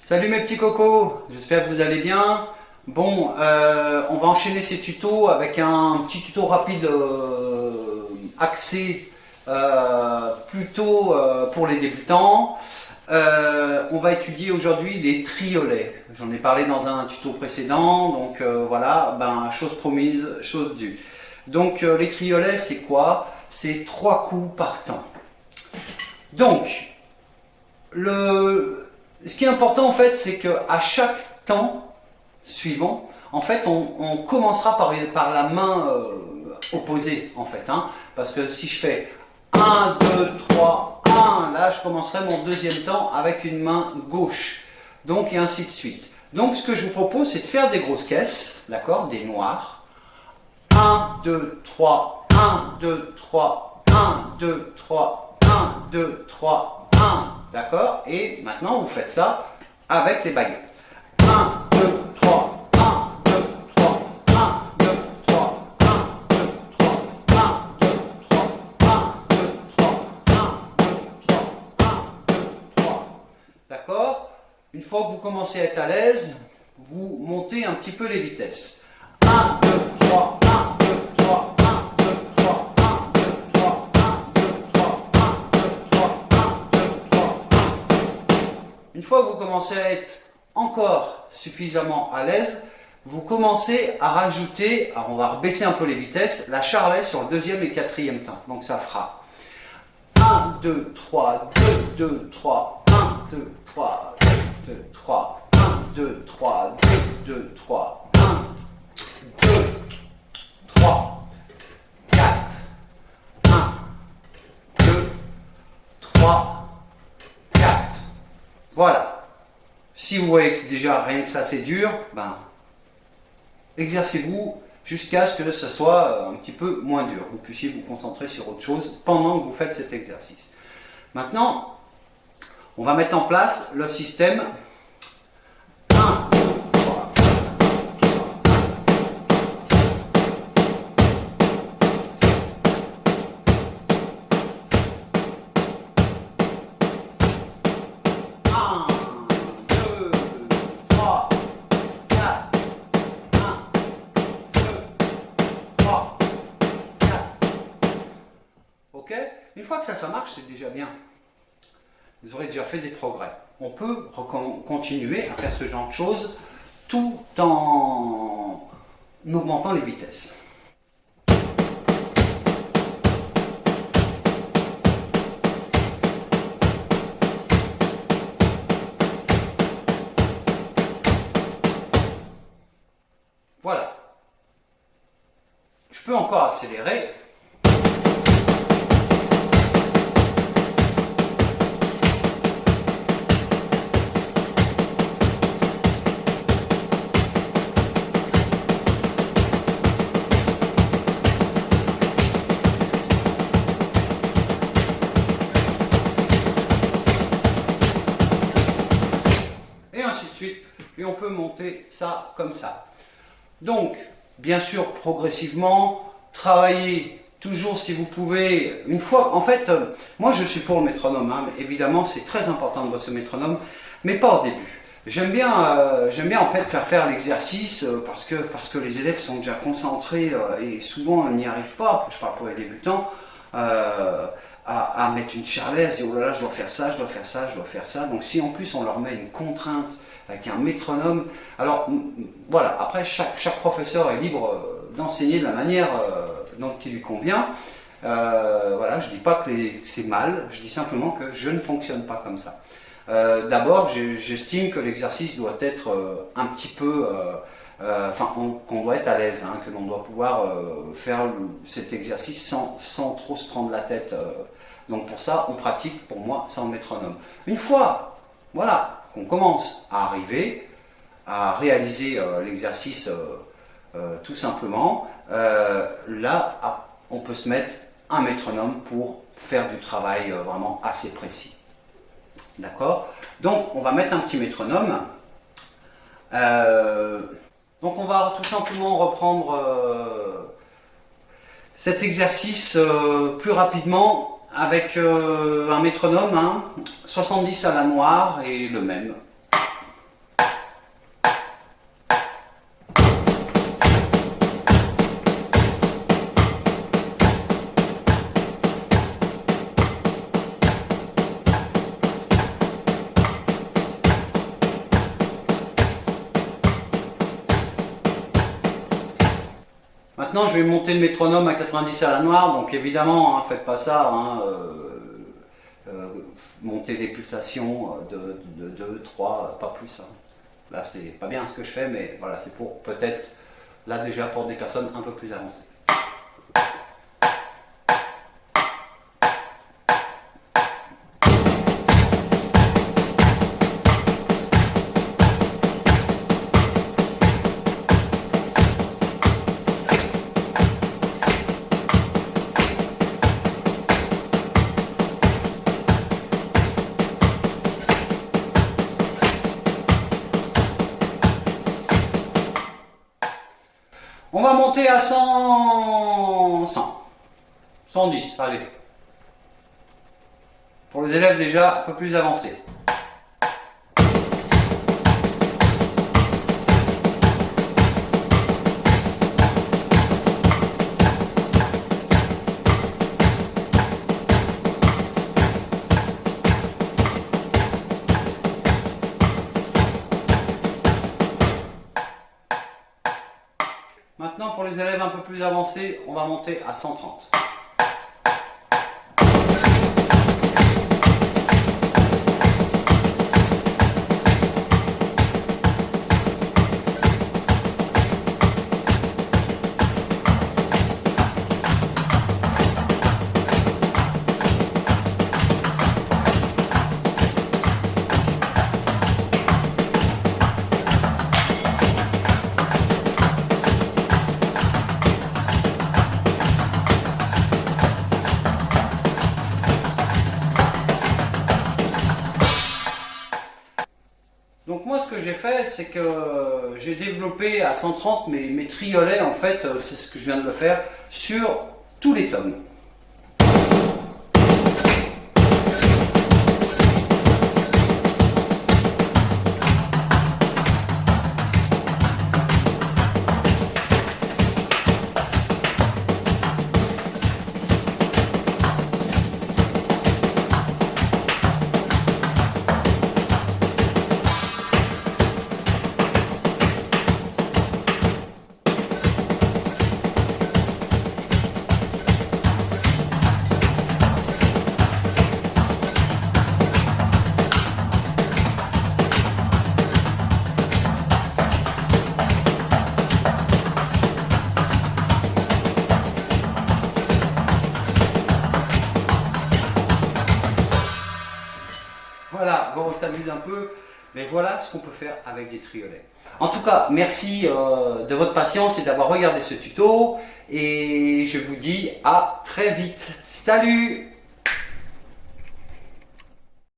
Salut mes petits cocos, j'espère que vous allez bien. Bon, on va enchaîner ces tutos avec un petit tuto rapide axé plutôt pour les débutants. On va étudier aujourd'hui les triolets. J'en ai parlé dans un tuto précédent, donc voilà, chose promise, chose due. Donc les triolets, c'est quoi? C'est 3 coups par temps. Donc, ce qui est important en fait, c'est qu'à chaque temps suivant, en fait, on commencera par la main opposée en fait, hein, parce que si je fais 1, 2, 3, 1, là je commencerai mon deuxième temps avec une main gauche, donc et ainsi de suite. Donc ce que je vous propose, c'est de faire des grosses caisses, d'accord, des noirs. 1, 2, 3, 1, 2, 3, 1, 2, 3, 1, 2, 3, 1, d'accord? Et maintenant, vous faites ça avec les baguettes. 1, 2, 3, 1, 2, 3, 1, 2, 3, 1, 2, 3, 1, 2, 3, 1, 2, 3, 1, 2, 3, 1, 2, 3. D'accord? Une fois que vous commencez à être à l'aise, vous montez un petit peu les vitesses. 1, 2, 3, 1, 2, 3, 1, 2, 3, 1, 2, 3, 1, 2, 3, 1, 2, 3, 1, 2, 3, 1. Une fois que vous commencez à être encore suffisamment à l'aise, vous commencez à rajouter, alors on va rebaisser un peu les vitesses, la charlet sur le deuxième et quatrième temps. Donc ça fera 1, 2, 3, 2, 2, 3, 1, 2, 3, 2, 2, 3, 1, 2, 3, 2, 2, 3, 1, 2, 3, 4, 1, 2, 3, 4. Voilà. Si vous voyez que déjà rien que ça c'est dur, exercez-vous jusqu'à ce que ce soit un petit peu moins dur. Vous puissiez vous concentrer sur autre chose pendant que vous faites cet exercice. Maintenant, on va mettre en place le système 1, 2, 3. Une fois que ça marche, c'est déjà bien. Vous aurez déjà fait des progrès. On peut continuer à faire ce genre de choses tout en augmentant les vitesses. Voilà. Je peux encore accélérer. Et on peut monter ça comme ça. Donc, bien sûr, progressivement, travaillez toujours si vous pouvez. Une fois, en fait, moi je suis pour le métronome, hein, mais évidemment c'est très important de voir ce métronome, mais pas au début. J'aime bien en fait faire l'exercice parce que les élèves sont déjà concentrés et souvent ils n'y arrivent pas. Je parle pour les débutants. À mettre une charlet, à se dire oh là là, je dois faire ça, je dois faire ça, je dois faire ça. Donc si en plus on leur met une contrainte avec un métronome, alors voilà, après chaque professeur est libre d'enseigner de la manière dont il lui convient. Voilà, je ne dis pas que c'est mal, je dis simplement que je ne fonctionne pas comme ça. D'abord, j'estime que l'exercice doit être un petit peu, qu'on doit être à l'aise, hein, que l'on doit pouvoir faire cet exercice sans trop se prendre la tête. Donc pour ça, on pratique pour moi sans métronome. Une fois, voilà, qu'on commence à arriver à réaliser l'exercice tout simplement, là, on peut se mettre un métronome pour faire du travail vraiment assez précis. D'accord? Donc on va mettre un petit métronome. Donc on va tout simplement reprendre cet exercice plus rapidement avec un métronome, hein, 70 à la noire et le même. Maintenant, je vais monter le métronome à 90 à la noire, donc évidemment, faites pas ça. Monter des pulsations de 2, 3, pas plus. Là, c'est pas bien ce que je fais, mais voilà, c'est pour peut-être, là déjà, pour des personnes un peu plus avancées. On va monter à 110, allez. Pour les élèves déjà un peu plus avancés. Maintenant, pour les élèves un peu plus avancés, on va monter à 130. Donc moi ce que j'ai fait, c'est que j'ai développé à 130 mes triolets, en fait, c'est ce que je viens de le faire, sur tous les tomes. Voilà, bon, on s'amuse un peu, mais voilà ce qu'on peut faire avec des triolets. En tout cas, merci de votre patience et d'avoir regardé ce tuto, et je vous dis à très vite. Salut!